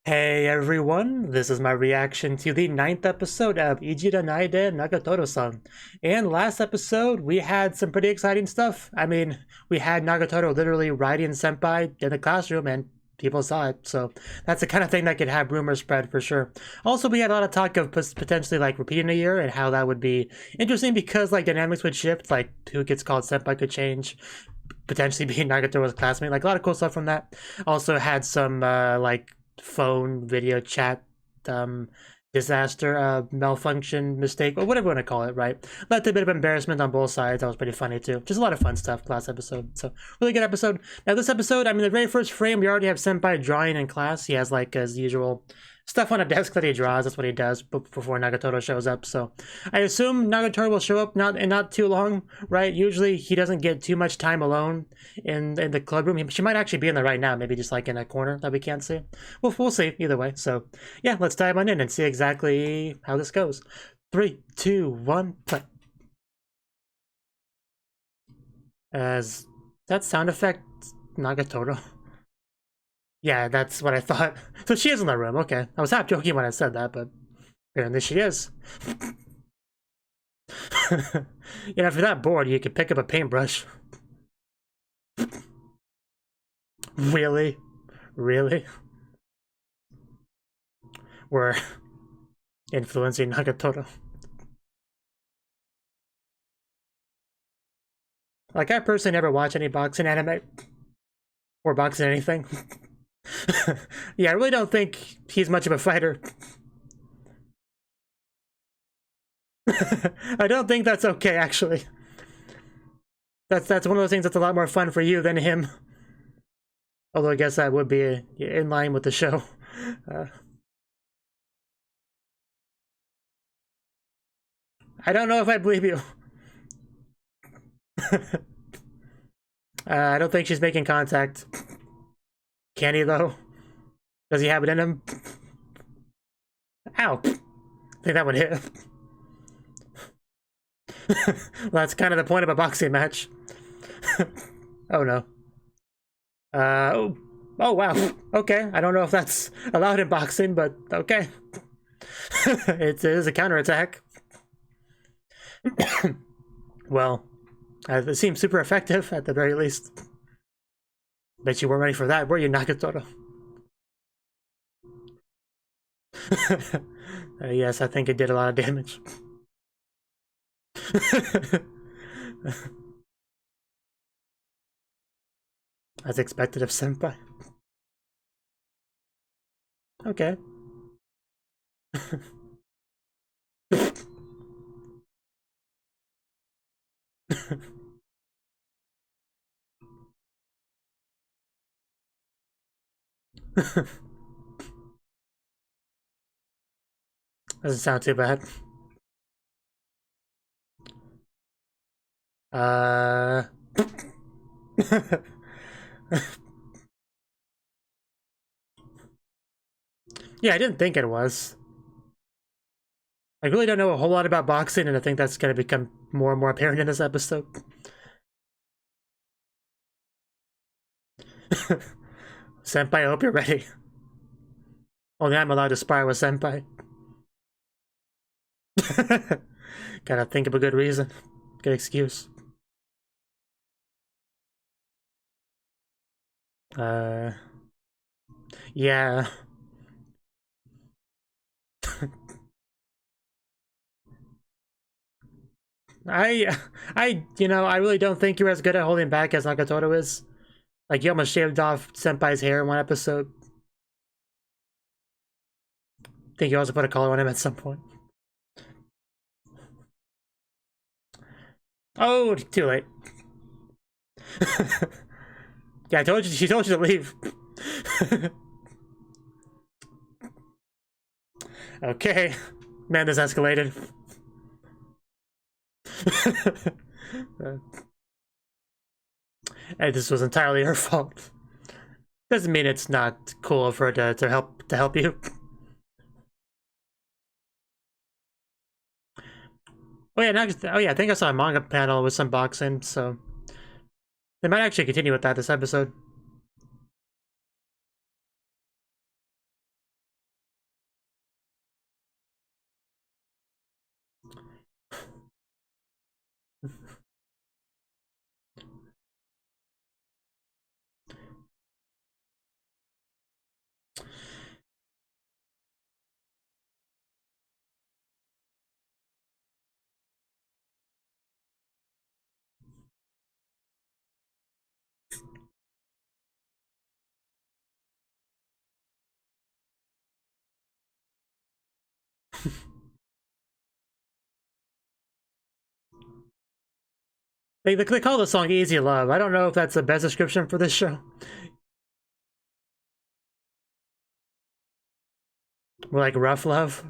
Hey everyone, this is my reaction to the 9th episode of Ijiranaide Nagatoro-san. And last episode, we had some pretty exciting stuff. I mean, we had Nagatoro literally riding Senpai in the classroom and people saw it, so that's the kind of thing that could have rumors spread for sure. Also, we had a lot of talk of potentially like repeating a year and how that would be interesting because like dynamics would shift, like who gets called Senpai could change, potentially being Nagatoro's classmate, like a lot of cool stuff from that. Also had some like phone video chat disaster malfunction mistake or whatever you want to call it, right? Led to a bit of embarrassment on both sides. That was pretty funny too. Just a lot of fun stuff last episode. So really good episode. Now this episode, I mean, the very first frame, we already have Senpai drawing in class. He has like his usual stuff on a desk that he draws. That's what he does before Nagatoro shows up. So I assume Nagatoro will show up not too long, right? Usually he doesn't get too much time alone in the club room. She might actually be in there right now, maybe just like in a corner that we can't see. Well, we'll see either way. So yeah, let's dive on in and see exactly how this goes. 3, 2, 1, play. As that sound effect, Nagatoro. Yeah, that's what I thought. So she is in the room, okay. I was half joking when I said that, but apparently she is. You know, if you're that bored, you could pick up a paintbrush. Really? Really? We're influencing Nagatoro. Like, I personally never watch any boxing anime. Or boxing anything. Yeah, I really don't think he's much of a fighter. I don't think that's okay, actually. That's one of those things that's a lot more fun for you than him. Although I guess that would be in line with the show. I don't know if I believe you. I don't think she's making contact. Can he, though? Does he have it in him? Ow! I think that would hit. Well, that's kind of the point of a boxing match. Oh no. Oh, wow. Okay, I don't know if that's allowed in boxing, but okay. It is a counterattack. Well, it seems super effective at the very least. Bet you weren't ready for that, were you, Nagatoro? Yes, I think it did a lot of damage. As expected of Senpai. Okay. Doesn't sound too bad. Yeah, I didn't think it was. I really don't know a whole lot about boxing, and I think that's going to become more and more apparent in this episode. Senpai, I hope you're ready. Only I'm allowed to spar with Senpai. Gotta think of a good reason. Good excuse. Yeah. I really don't think you're as good at holding back as Nagatoro is. Like, you almost shaved off Senpai's hair in one episode. I think you also put a collar on him at some point. Oh, too late. Yeah, I told you. She told you to leave. Okay, man, this escalated. And this was entirely her fault. Doesn't mean it's not cool of her to help you. Oh yeah, I think I saw a manga panel with some boxing, so they might actually continue with that this episode. They call the song Easy Love. I don't know if that's the best description for this show. More like rough love.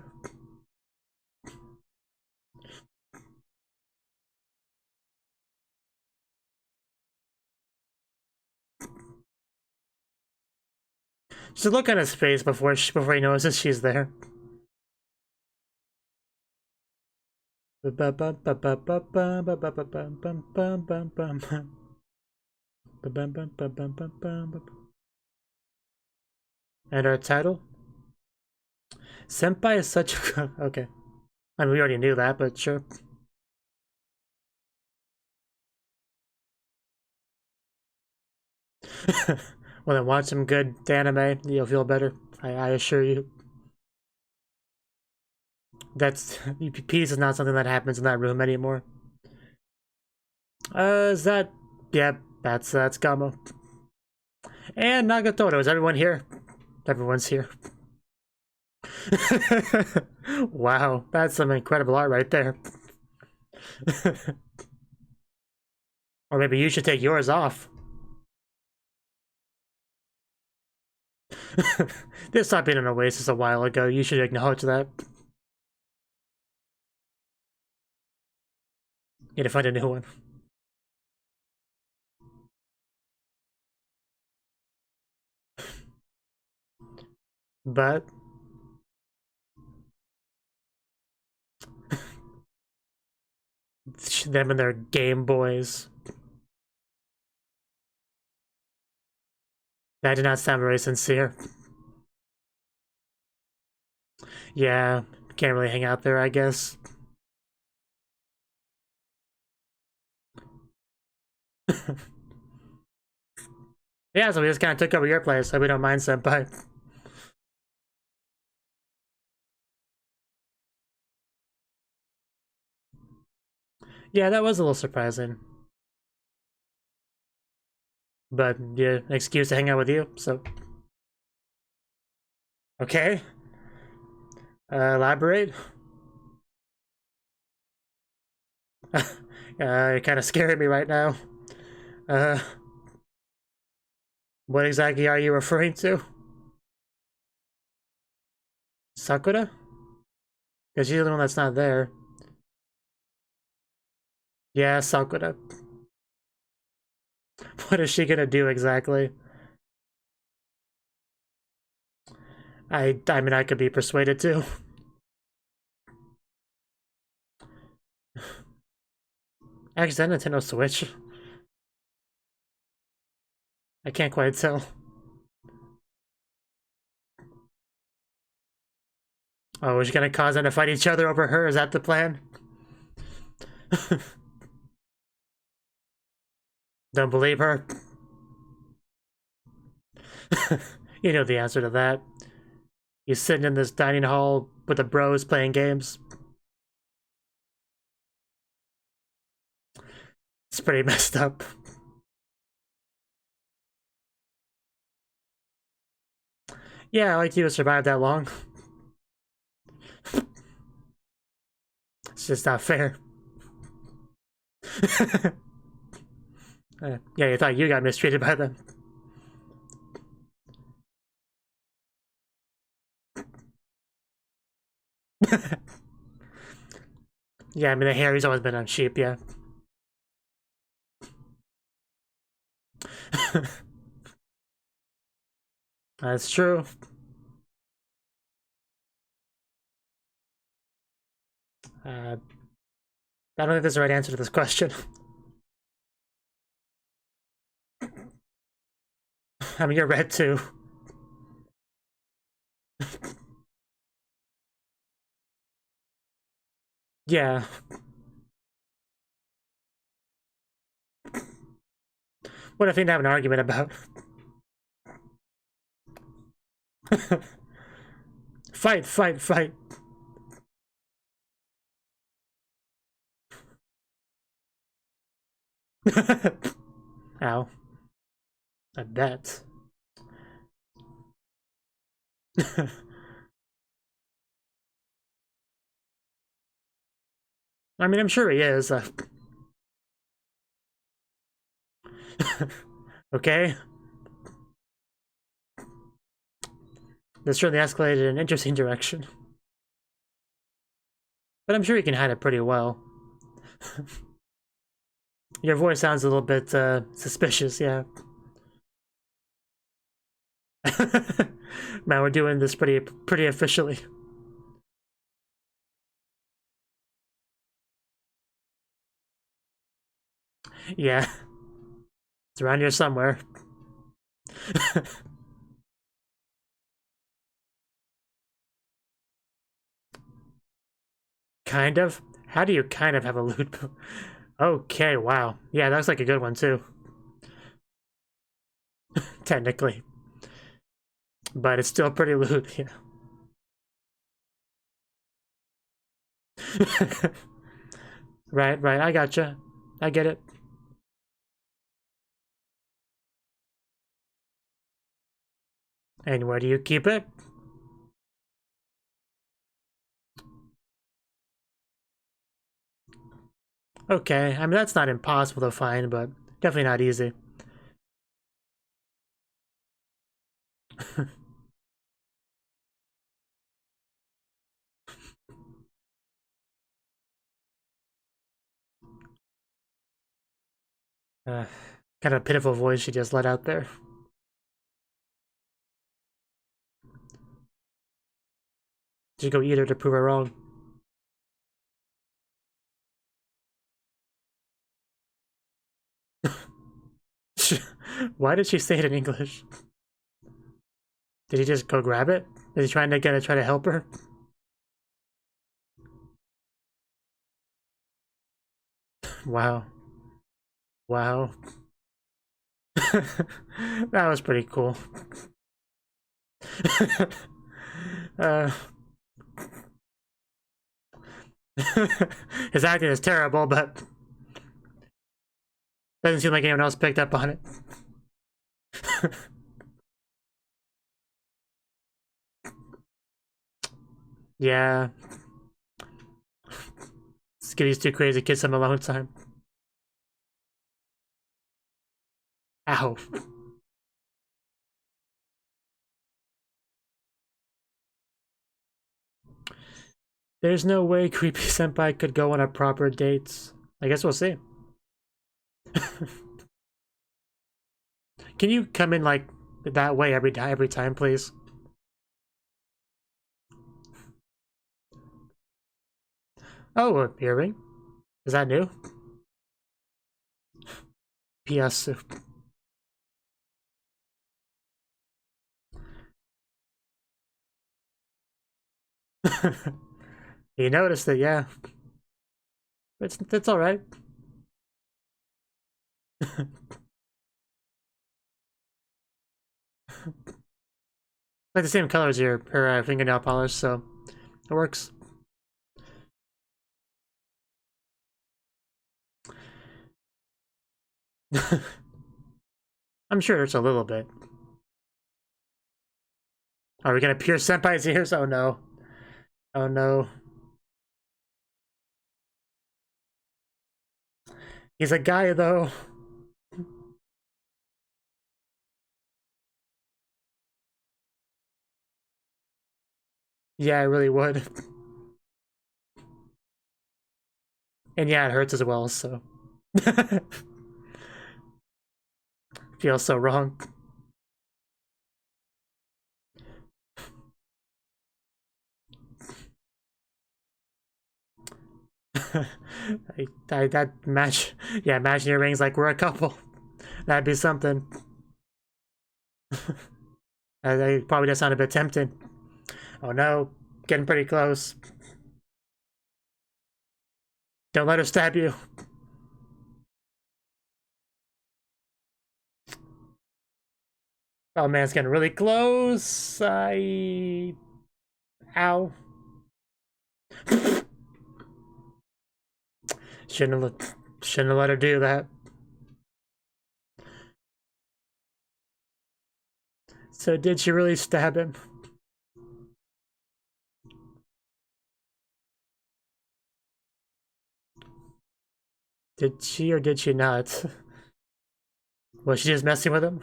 Just look at his face before he notices she's there. And our title? Senpai is such a... Okay. I mean, we already knew that, but sure. Well, then watch some good anime. You'll feel better. I assure you. That's... Peace is not something that happens in that room anymore. Is that... Yep, that's Gamo. And Nagatoro. Is everyone here? Everyone's here. Wow, that's some incredible art right there. Or maybe you should take yours off. This stopped being an oasis a while ago. You should acknowledge that. Need to find a new one. But them and their Game Boys. That did not sound very sincere. Yeah, can't really hang out there, I guess. Yeah, so we just kind of took over your place, so we don't mind, senpai. Yeah, that was a little surprising. But, yeah, an excuse to hang out with you, so... Okay. Elaborate? You're kind of scaring me right now. What exactly are you referring to? Sakura? Because she's the one that's not there. Yeah, Sakura. What is she gonna do exactly? I mean, I could be persuaded to. Actually, that Nintendo Switch. I can't quite tell. Oh, is she gonna cause them to fight each other over her? Is that the plan? Don't believe her. You know the answer to that. You're sitting in this dining hall with the bros playing games. It's pretty messed up. Yeah, I like you to survive that long. It's just not fair. Yeah, you thought you got mistreated by them. Yeah, I mean, the Harry's always been on sheep, yeah. That's true. I don't think there's the right answer to this question. I mean, you're red too. Yeah. What a thing to have an argument about. Fight, fight, fight. Ow. I bet. I mean, I'm sure he is. Okay. This certainly escalated in an interesting direction. But I'm sure you can hide it pretty well. Your voice sounds a little bit suspicious, yeah. Man, we're doing this pretty officially. Yeah. It's around here somewhere. Kind of? How do you kind of have a loot? Okay, wow. Yeah, that looks like a good one too. Technically. But it's still pretty loot, yeah. Right, right, I gotcha. I get it. And where do you keep it? Okay, I mean, that's not impossible to find, but definitely not easy. Kind of pitiful voice she just let out there. Just go eat her to prove her wrong. Why did she say it in English? Did he just go grab it? Is he trying to try to help her? Wow. Wow. That was pretty cool. uh, his acting is terrible, but doesn't seem like anyone else picked up on it. Yeah. Let's give these two crazy kids some alone time. Ow. There's no way Creepy Senpai could go on a proper date. I guess we'll see. Can you come in like that way every time, please? Oh, a earring. Is that new? PS. You noticed it, yeah. It's all right. Like the same color as her fingernail polish, so it works. I'm sure it's a little bit. Are we gonna pierce Senpai's ears? Oh no. Oh no. He's a guy though. Yeah, I really would. And yeah, it hurts as well, so. Feels so wrong. That match, yeah, imagine your rings like we're a couple. That'd be something. That probably does sound a bit tempting. Oh no, getting pretty close. Don't let her stab you. Oh man, it's getting really close. Ow. Shouldn't have let her do that. So did she really stab him? Did she or did she not? Was she just messing with him?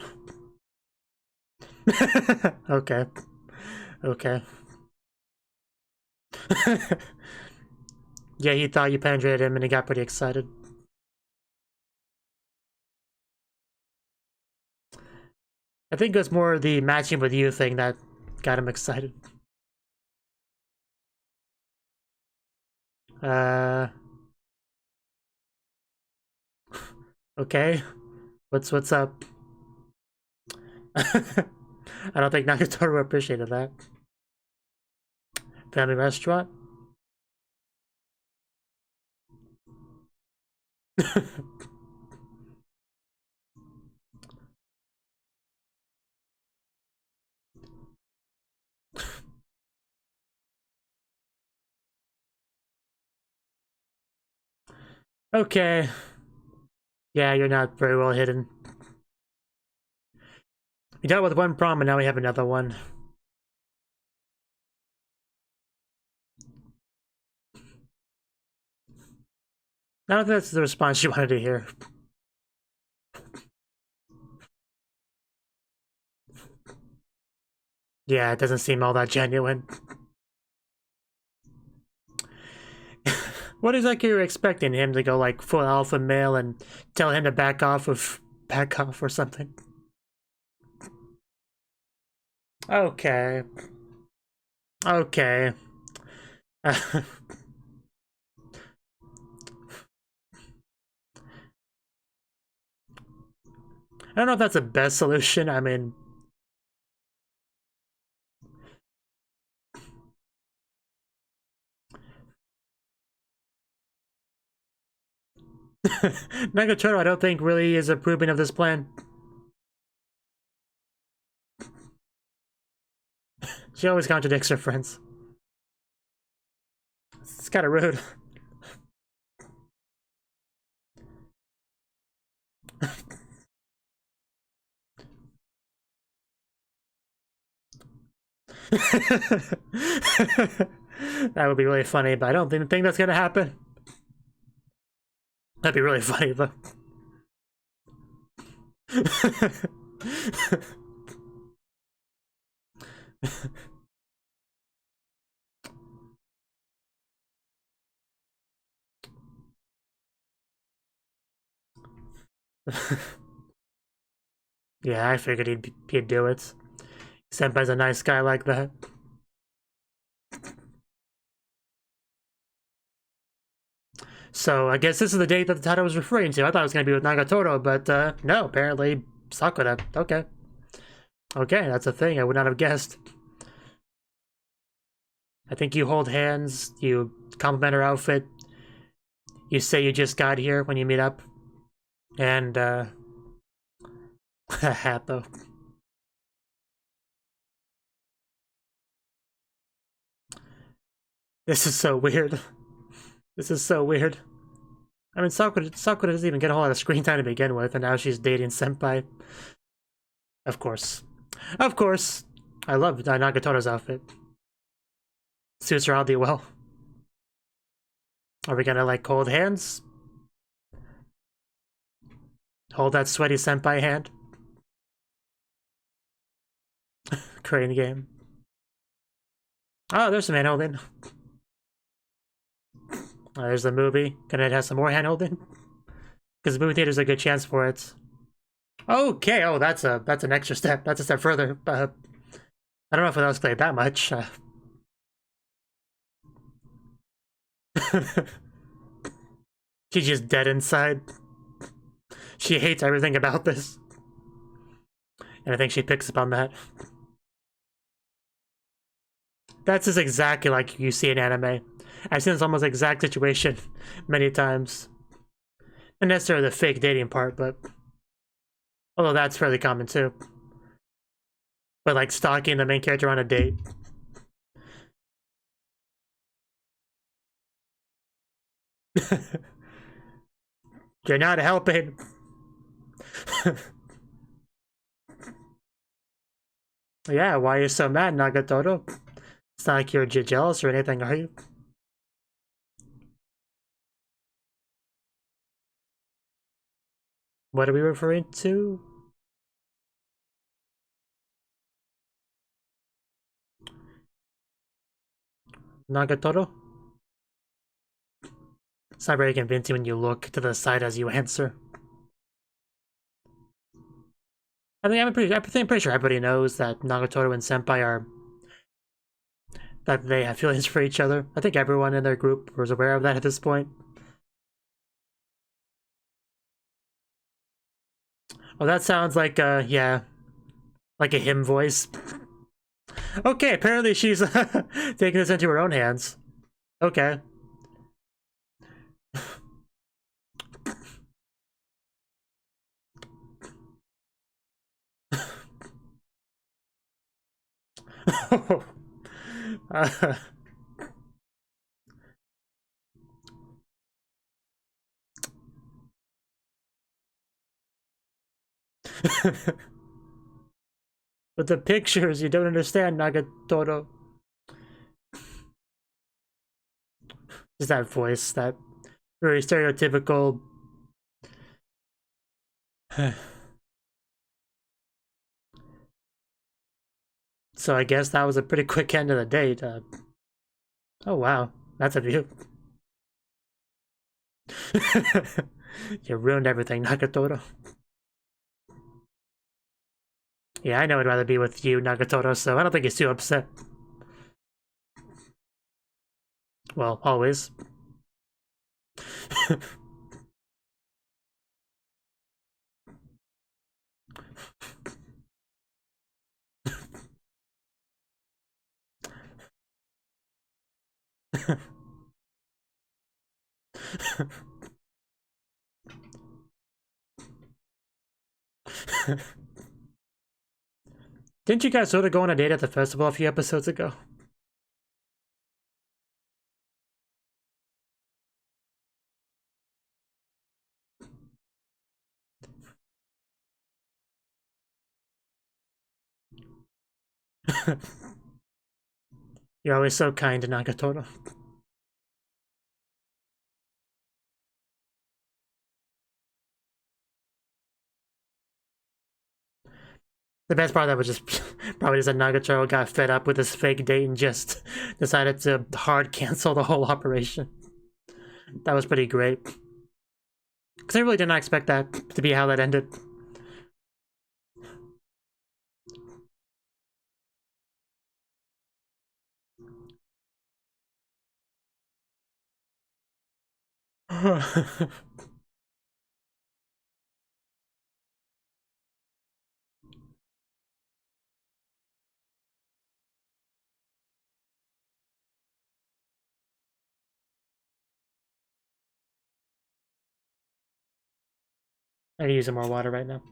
Okay. Okay. Yeah, he thought you penetrated him and he got pretty excited. I think it was more the matching with you thing that got him excited. Okay. What's up? I don't think Nagatoro appreciated that. Family restaurant? Okay. Yeah, you're not very well hidden. We dealt with one problem and now we have another one. I don't think that's the response you wanted to hear. Yeah, it doesn't seem all that genuine. What exactly are you expecting? Him to go like full alpha male and tell him to back off or something? Okay. Okay. I don't know if that's the best solution. I mean, Nagatoro, I don't think really is approving of this plan. She always contradicts her friends. It's kind of rude. That would be really funny, but I don't think that's gonna happen. That'd be really funny, though. Yeah, I figured he'd do it. Senpai's a nice guy like that. So I guess this is the date that the title was referring to. I thought it was going to be with Nagatoro, but no, apparently Sakura. Okay. Okay, that's a thing. I would not have guessed. I think you hold hands, you compliment her outfit, you say you just got here when you meet up, and a hat though. This is so weird. This is so weird. I mean, Sakura doesn't even get a whole lot of screen time to begin with, and now she's dating Senpai. Of course. Of course. I love Nagatoro's outfit. Suits her oddly well. Are we gonna, like, hold hands? Hold that sweaty Senpai hand? Crane game. Oh, there's some hand holding. There's the movie. Gonna have some more hand holding? Because the movie theater's a good chance for it. Okay, oh, that's an extra step. That's a step further. I don't know if it escalated that much. She's just dead inside. She hates everything about this. And I think she picks up on that. That's just exactly like you see in anime. I've seen this almost exact situation many times. Not necessarily the fake dating part, but... although that's fairly common too. But like stalking the main character on a date. You're not helping. Yeah, why are you so mad, Nagatoro? It's not like you're jealous or anything, are you? What are we referring to? Nagatoro? It's not very convincing when you look to the side as you answer. I mean, I'm pretty sure everybody knows that Nagatoro and Senpai are... that they have feelings for each other. I think everyone in their group was aware of that at this point. Oh, that sounds like, yeah, like a hymn voice. Okay, apparently she's taking this into her own hands. Okay. With the pictures, you don't understand, Nagatoro. Just that voice, that very stereotypical. So I guess that was a pretty quick end of the date. Oh wow, that's a view. You ruined everything, Nagatoro. Yeah, I know I'd rather be with you, Nagatoro, so I don't think he's too upset. Well, always. Didn't you guys sort of go on a date at the festival a few episodes ago? You're always so kind to Nagatoro. The best part of that was just probably just that Nagatoro got fed up with this fake date and just decided to hard cancel the whole operation. That was pretty great. Because I really did not expect that to be how that ended. I need some more water right now.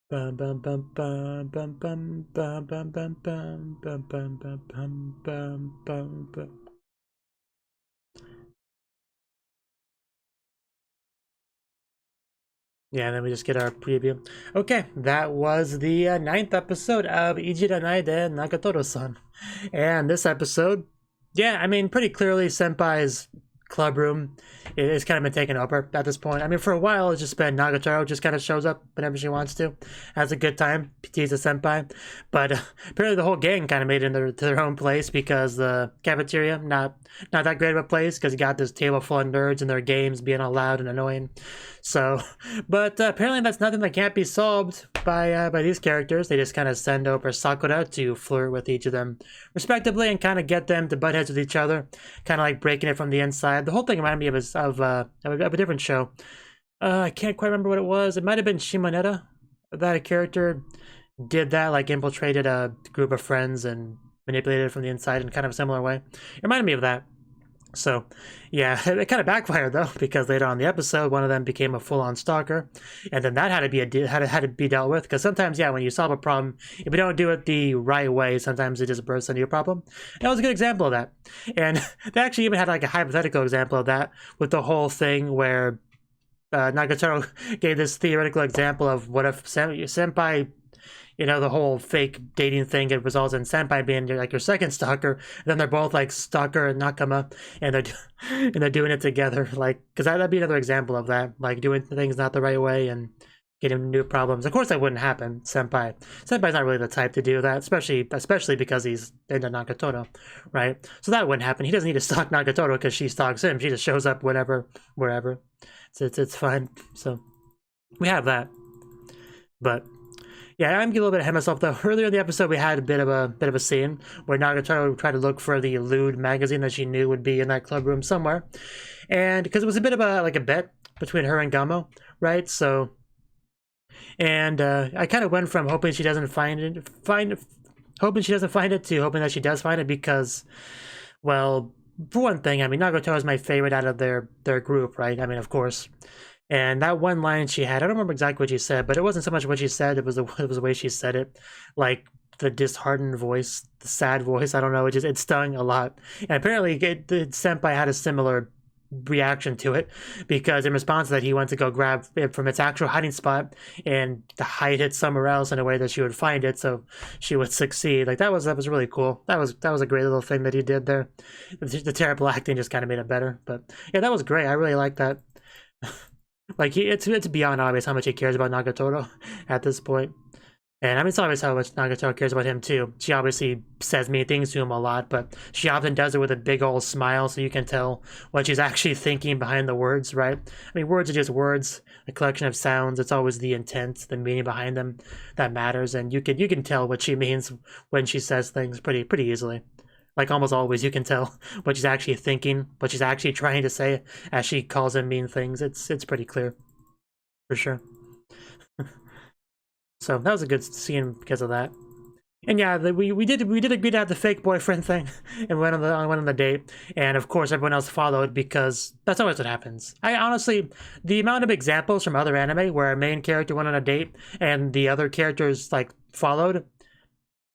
Bum bum bum bum bum bum bum bum bum bum bum bum bum bum bum bum bum. Yeah, and then we just get our preview. Okay, that was the 9th episode of Ijiranaide Nagatoro-san. And this episode, yeah, I mean, pretty clearly Senpai's club room is kind of been taken over at this point. I mean, for a while, it's just been Nagatoro just kind of shows up whenever she wants to, has a good time, tease a senpai. But apparently the whole gang kind of made it into their own place because the cafeteria, not that great of a place because you got this table full of nerds and their games being all loud and annoying. So, but apparently that's nothing that can't be solved by these characters. They just kind of send over Sakura to flirt with each of them respectively and kind of get them to butt heads with each other, kind of like breaking it from the inside. The whole thing reminded me of a different show. I can't quite remember what it was. It might have been Shimoneta that a character did that, like infiltrated a group of friends and manipulated it from the inside in kind of a similar way. It reminded me of that. So, yeah, it kind of backfired though, because later on in the episode, one of them became a full-on stalker, and then that had to be dealt with. Because sometimes, yeah, when you solve a problem, if you don't do it the right way, sometimes it just bursts into a problem. And that was a good example of that. And they actually even had like a hypothetical example of that with the whole thing where Nagatoro gave this theoretical example of what if senpai, you know, the whole fake dating thing, it results in senpai being like your second stalker, and then they're both like stalker and nakama, and they're doing it together, like, because that'd be another example of that, like doing things not the right way and getting new problems. Of course that wouldn't happen. Senpai's not really the type to do that, especially because he's into Nagatoro, right? So that wouldn't happen. He doesn't need to stalk Nagatoro because she stalks him. She just shows up whenever, wherever. It's fine. So we have that. But yeah, I'm getting a little bit ahead of myself though. Earlier in the episode, we had a bit of a scene where Nagatoro tried to look for the lewd magazine that she knew would be in that club room somewhere, and because it was a bit of a bet between her and Gamo, right? So, and I kind of went from hoping she doesn't hoping she doesn't find it to hoping that she does find it, because, well, for one thing, I mean, Nagatoro is my favorite out of their group, right? I mean, of course. And that one line she had, I don't remember exactly what she said, but it wasn't so much what she said, it was the way she said it. Like, the disheartened voice, the sad voice, I don't know, it stung a lot. And apparently, the senpai had a similar reaction to it, because in response to that, he went to go grab it from its actual hiding spot and to hide it somewhere else in a way that she would find it, so she would succeed. Like, that was really cool. That was a great little thing that he did there. The terrible acting just kind of made it better. But yeah, that was great. I really like that. Like, it's beyond obvious how much he cares about Nagatoro at this point. And I mean, it's obvious how much Nagatoro cares about him too. She obviously says mean things to him a lot, but she often does it with a big old smile, so you can tell what she's actually thinking behind the words, right? I mean, words are just words, a collection of sounds. It's always the intent, the meaning behind them that matters, and you can tell what she means when she says things pretty easily. Like, almost always, you can tell what she's actually thinking, what she's actually trying to say as she calls him mean things. It's pretty clear, for sure. So that was a good scene because of that. And yeah, we did agree to have the fake boyfriend thing, and went on the date. And of course, everyone else followed, because that's always what happens. I honestly, the amount of examples from other anime where a main character went on a date and the other characters like followed.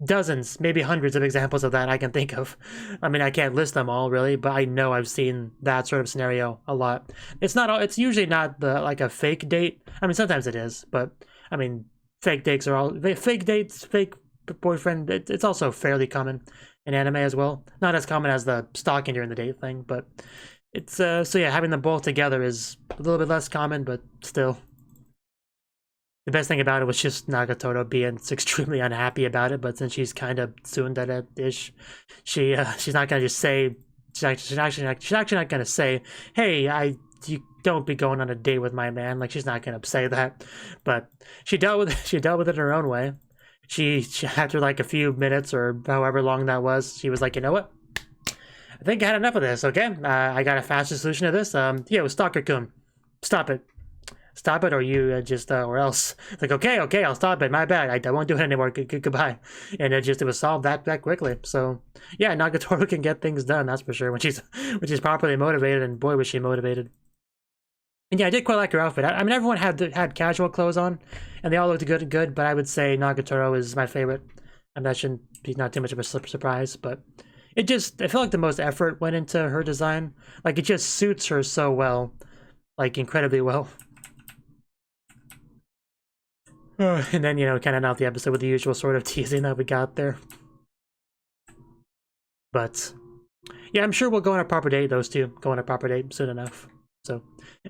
Dozens, maybe hundreds of examples of that I can think of. I mean, I can't list them all really, but I know I've seen that sort of scenario a lot. It's usually not like a fake date. I mean, sometimes it is, but I mean, fake dates, fake boyfriend. It's also fairly common in anime as well. Not as common as the stalking during the date thing, but it's so yeah, having them both together is a little bit less common, but still. The best thing about it was just Nagatoro being extremely unhappy about it, but since she's kind of tsundere-ish, she's not gonna just say, she's actually not gonna say, hey, you don't be going on a date with my man. Like, she's not gonna say that, but she dealt with it in her own way. She after like a few minutes or however long that was, she was like, you know what? I think I had enough of this. Okay, I got a faster solution to this. Yeah, Stalker-kun, stop it. Stop it, or you or else. Like, okay, I'll stop it. My bad. I won't do it anymore. Goodbye. And it was solved that quickly. So yeah, Nagatoro can get things done. That's for sure. When she's properly motivated, and boy was she motivated. And yeah, I did quite like her outfit. I mean, everyone had casual clothes on, and they all looked good. But I would say Nagatoro is my favorite. And that shouldn't be not too much of a surprise. But I feel like the most effort went into her design. Like, it just suits her so well, like incredibly well. And then, kind of end off the episode with the usual sort of teasing that we got there. But yeah, I'm sure we'll go on a proper date. Those two go on a proper date soon enough. So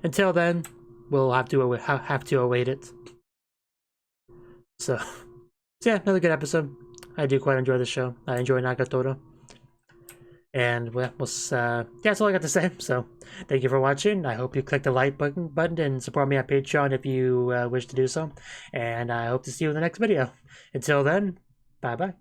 until then, we'll have to await it. So yeah, another good episode. I do quite enjoy the show. I enjoy Nagatoro. And well, yeah, that's all I got to say. So thank you for watching. I hope you click the like button and support me on Patreon if you wish to do so. And I hope to see you in the next video. Until then, bye-bye.